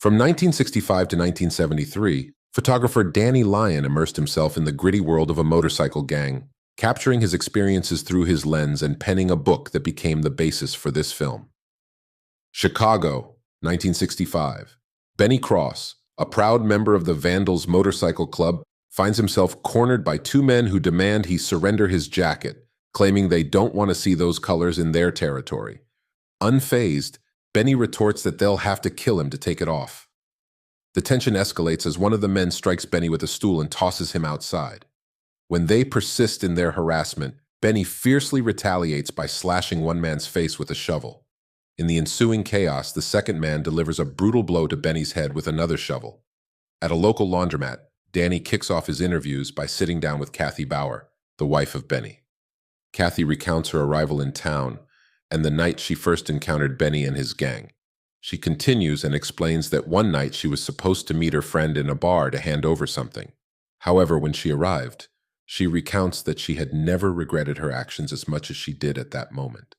From 1965 to 1973, photographer Danny Lyon immersed himself in the gritty world of a motorcycle gang, capturing his experiences through his lens and penning a book that became the basis for this film. Chicago, 1965. Benny Cross, a proud member of the Vandals motorcycle club, finds himself cornered by two men who demand he surrender his jacket, claiming they don't want to see those colors in their territory. Unfazed, Benny retorts that they'll have to kill him to take it off. The tension escalates as one of the men strikes Benny with a stool and tosses him outside. When they persist in their harassment, Benny fiercely retaliates by slashing one man's face with a shovel. In the ensuing chaos, the second man delivers a brutal blow to Benny's head with another shovel. At a local laundromat, Danny kicks off his interviews by sitting down with Kathy Bauer, the wife of Benny. Kathy recounts her arrival in town and the night she first encountered Benny and his gang. She continues and explains that one night she was supposed to meet her friend in a bar to hand over something. However, when she arrived, she recounts that she had never regretted her actions as much as she did at that moment.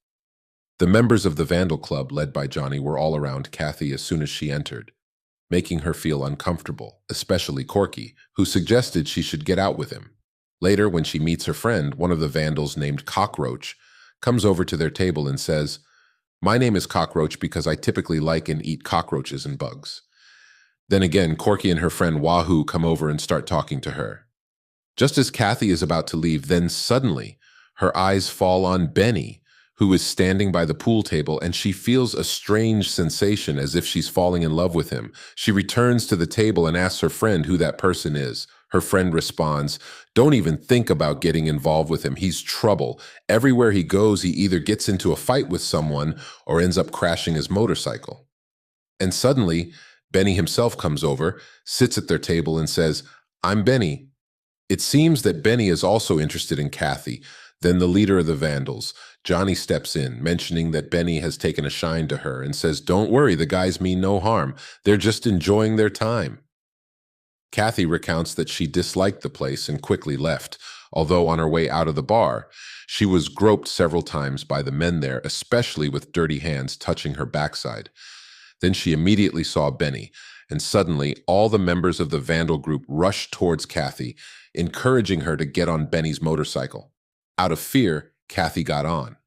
The members of the Vandal Club, led by Johnny, were all around Kathy as soon as she entered, making her feel uncomfortable, especially Corky, who suggested she should get out with him. Later, when she meets her friend, one of the Vandals named Cockroach comes over to their table and says, "My name is Cockroach because I typically like and eat cockroaches and bugs." Then again, Corky and her friend Wahoo come over and start talking to her. Just as Kathy is about to leave, then suddenly her eyes fall on Benny, who is standing by the pool table, and she feels a strange sensation as if she's falling in love with him. She returns to the table and asks her friend who that person is. Her friend responds, "Don't even think about getting involved with him. He's trouble. Everywhere he goes, he either gets into a fight with someone or ends up crashing his motorcycle." And suddenly, Benny himself comes over, sits at their table and says, "I'm Benny." It seems that Benny is also interested in Kathy. Then the leader of the Vandals, Johnny, steps in, mentioning that Benny has taken a shine to her and says, "Don't worry, the guys mean no harm. They're just enjoying their time." Kathy recounts that she disliked the place and quickly left, although on her way out of the bar, she was groped several times by the men there, especially with dirty hands touching her backside. Then she immediately saw Benny, and suddenly all the members of the Vandal group rushed towards Kathy, encouraging her to get on Benny's motorcycle. Out of fear, Kathy got on.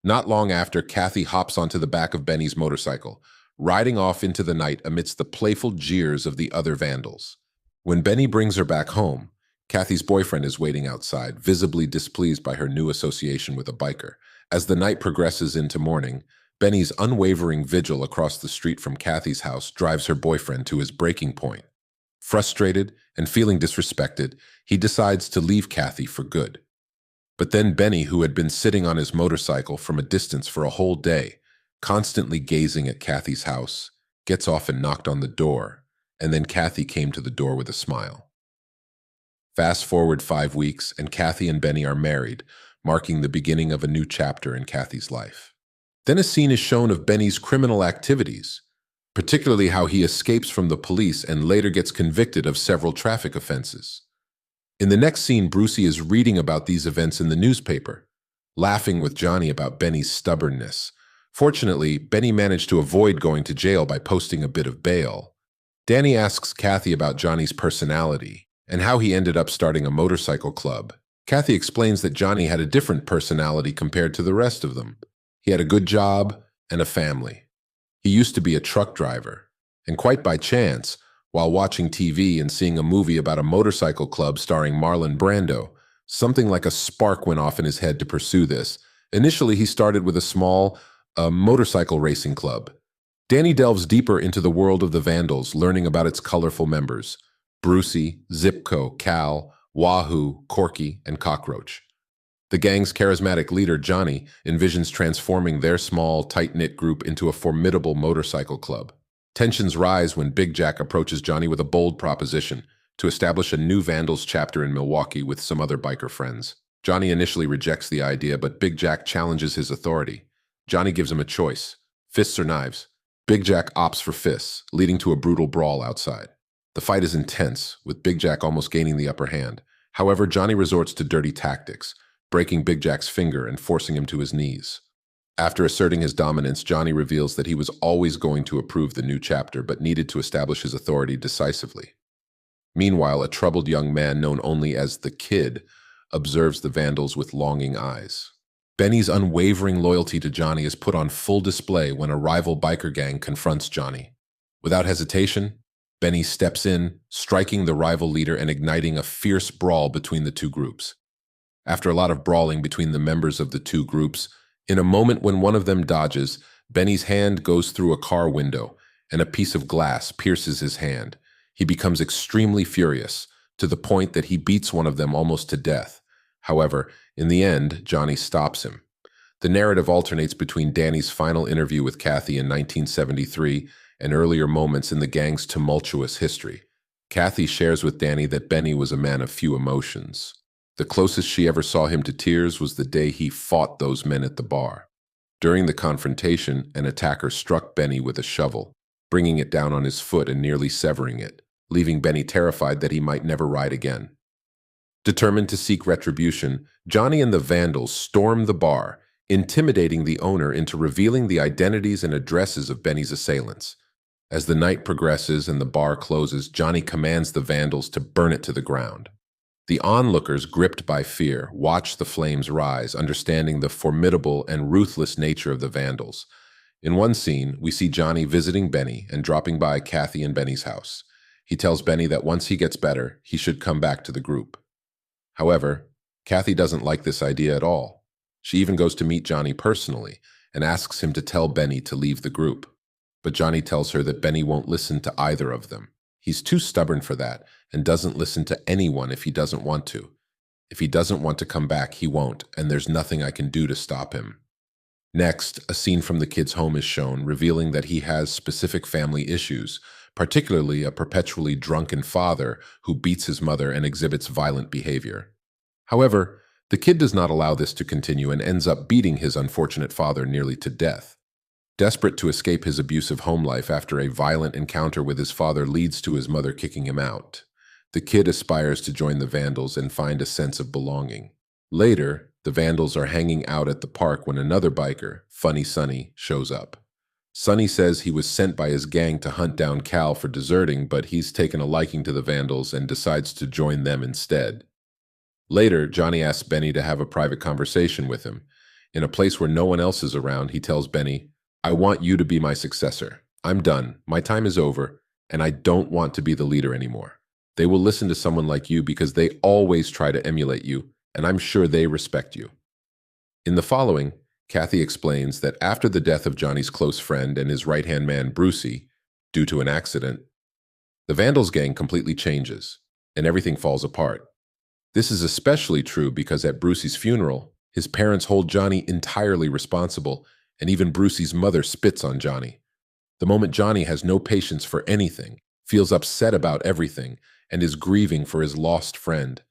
Not long after, Kathy hops onto the back of Benny's motorcycle, riding off into the night amidst the playful jeers of the other Vandals. When Benny brings her back home, Kathy's boyfriend is waiting outside, visibly displeased by her new association with a biker. As the night progresses into morning, Benny's unwavering vigil across the street from Kathy's house drives her boyfriend to his breaking point. Frustrated and feeling disrespected, he decides to leave Kathy for good. But then Benny, who had been sitting on his motorcycle from a distance for a whole day, constantly gazing at Kathy's house, gets off and knocked on the door, and then Kathy came to the door with a smile. Fast forward 5 weeks, and Kathy and Benny are married, marking the beginning of a new chapter in Kathy's life. Then a scene is shown of Benny's criminal activities, particularly how he escapes from the police and later gets convicted of several traffic offenses. In the next scene, Brucey is reading about these events in the newspaper, laughing with Johnny about Benny's stubbornness. Fortunately, Benny managed to avoid going to jail by posting a bit of bail. Danny asks Kathy about Johnny's personality and how he ended up starting a motorcycle club. Kathy explains that Johnny had a different personality compared to the rest of them. He had a good job and a family. He used to be a truck driver, and quite by chance, while watching TV and seeing a movie about a motorcycle club starring Marlon Brando, something like a spark went off in his head to pursue this. Initially, he started with a small motorcycle racing club. Danny delves deeper into the world of the Vandals, learning about its colorful members: Brucey, Zipco, Cal, Wahoo, Corky, and Cockroach. The gang's charismatic leader, Johnny, envisions transforming their small, tight-knit group into a formidable motorcycle club. Tensions rise when Big Jack approaches Johnny with a bold proposition to establish a new Vandals chapter in Milwaukee with some other biker friends. Johnny initially rejects the idea, but Big Jack challenges his authority. Johnny gives him a choice: fists or knives. Big Jack opts for fists, leading to a brutal brawl outside. The fight is intense, with Big Jack almost gaining the upper hand. However, Johnny resorts to dirty tactics, breaking Big Jack's finger and forcing him to his knees. After asserting his dominance, Johnny reveals that he was always going to approve the new chapter, but needed to establish his authority decisively. Meanwhile, a troubled young man known only as the Kid observes the vandals with longing eyes. Benny's unwavering loyalty to Johnny is put on full display when a rival biker gang confronts Johnny. Without hesitation, Benny steps in, striking the rival leader and igniting a fierce brawl between the two groups. After a lot of brawling between the members of the two groups, in a moment when one of them dodges, Benny's hand goes through a car window, and a piece of glass pierces his hand. He becomes extremely furious, to the point that he beats one of them almost to death. However, in the end, Johnny stops him. The narrative alternates between Danny's final interview with Kathy in 1973 and earlier moments in the gang's tumultuous history. Kathy shares with Danny that Benny was a man of few emotions. The closest she ever saw him to tears was the day he fought those men at the bar. During the confrontation, an attacker struck Benny with a shovel, bringing it down on his foot and nearly severing it, leaving Benny terrified that he might never ride again. Determined to seek retribution, Johnny and the vandals storm the bar, intimidating the owner into revealing the identities and addresses of Benny's assailants. As the night progresses and the bar closes, Johnny commands the vandals to burn it to the ground. The onlookers, gripped by fear, watch the flames rise, understanding the formidable and ruthless nature of the vandals. In one scene, we see Johnny visiting Benny and dropping by Kathy and Benny's house. He tells Benny that once he gets better, he should come back to the group. However, Kathy doesn't like this idea at all. She even goes to meet Johnny personally and asks him to tell Benny to leave the group. But Johnny tells her that Benny won't listen to either of them. He's too stubborn for that and doesn't listen to anyone if he doesn't want to. If he doesn't want to come back, he won't, and there's nothing I can do to stop him. Next, a scene from the kid's home is shown, revealing that he has specific family issues, particularly a perpetually drunken father who beats his mother and exhibits violent behavior. However, the kid does not allow this to continue and ends up beating his unfortunate father nearly to death. Desperate to escape his abusive home life after a violent encounter with his father leads to his mother kicking him out. The kid aspires to join the vandals and find a sense of belonging. Later, the vandals are hanging out at the park when another biker, Funny Sonny, shows up. Sonny says he was sent by his gang to hunt down Cal for deserting, but he's taken a liking to the vandals and decides to join them instead. Later, Johnny asks Benny to have a private conversation with him. In a place where no one else is around, he tells Benny, "I want you to be my successor. I'm done. My time is over, and I don't want to be the leader anymore. They will listen to someone like you because they always try to emulate you, and I'm sure they respect you." In the following, Kathy explains that after the death of Johnny's close friend and his right-hand man, Brucey, due to an accident, the Vandals gang completely changes, and everything falls apart. This is especially true because at Brucey's funeral, his parents hold Johnny entirely responsible, and even Brucey's mother spits on Johnny. The moment Johnny has no patience for anything, feels upset about everything, and is grieving for his lost friend.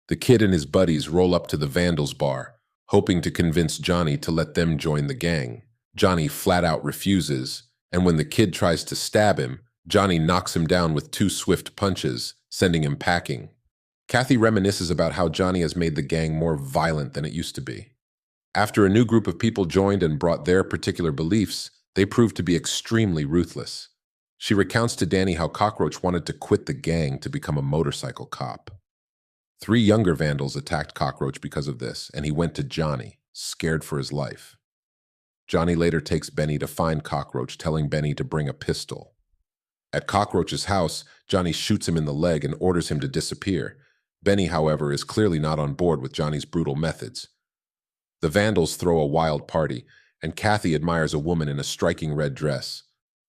The kid and his buddies roll up to the Vandals bar, hoping to convince Johnny to let them join the gang. Johnny flat out refuses, and when the kid tries to stab him, Johnny knocks him down with 2 swift punches, sending him packing. Kathy reminisces about how Johnny has made the gang more violent than it used to be. After a new group of people joined and brought their particular beliefs, they proved to be extremely ruthless. She recounts to Danny how Cockroach wanted to quit the gang to become a motorcycle cop. 3 younger vandals attacked Cockroach because of this, and he went to Johnny, scared for his life. Johnny later takes Benny to find Cockroach, telling Benny to bring a pistol. At Cockroach's house, Johnny shoots him in the leg and orders him to disappear. Benny, however, is clearly not on board with Johnny's brutal methods. The vandals throw a wild party, and Kathy admires a woman in a striking red dress.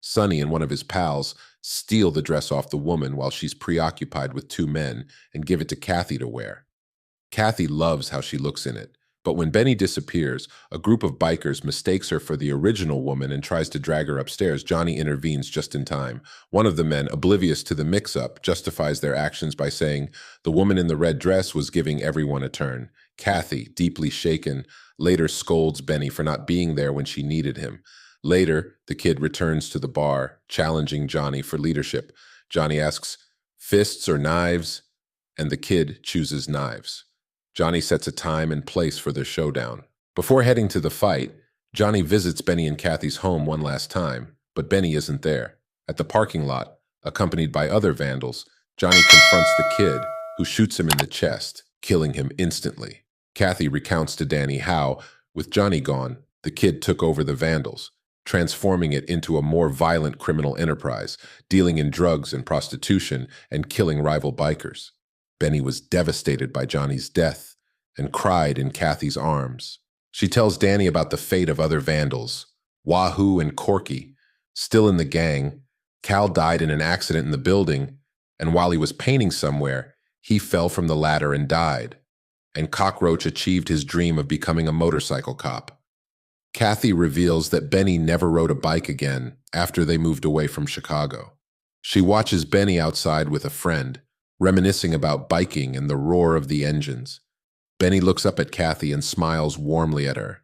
Sonny and one of his pals steal the dress off the woman while she's preoccupied with 2 men and give it to Kathy to wear. Kathy loves how she looks in it, but when Benny disappears, a group of bikers mistakes her for the original woman and tries to drag her upstairs. Johnny intervenes just in time. One of the men, oblivious to the mix-up, justifies their actions by saying the woman in the red dress was giving everyone a turn. Kathy, deeply shaken, later scolds Benny for not being there when she needed him. Later, the kid returns to the bar, challenging Johnny for leadership. Johnny asks, "Fists or knives?" And the kid chooses knives. Johnny sets a time and place for their showdown. Before heading to the fight, Johnny visits Benny and Kathy's home one last time, but Benny isn't there. At the parking lot, accompanied by other vandals, Johnny confronts the kid, who shoots him in the chest, killing him instantly. Kathy recounts to Danny how, with Johnny gone, the kid took over the vandals, transforming it into a more violent criminal enterprise, dealing in drugs and prostitution and killing rival bikers. Benny was devastated by Johnny's death and cried in Kathy's arms. She tells Danny about the fate of other vandals. Wahoo and Corky, still in the gang. Cal died in an accident in the building, and while he was painting somewhere, he fell from the ladder and died. And Cockroach achieved his dream of becoming a motorcycle cop. Kathy reveals that Benny never rode a bike again after they moved away from Chicago. She watches Benny outside with a friend, reminiscing about biking and the roar of the engines. Benny looks up at Kathy and smiles warmly at her.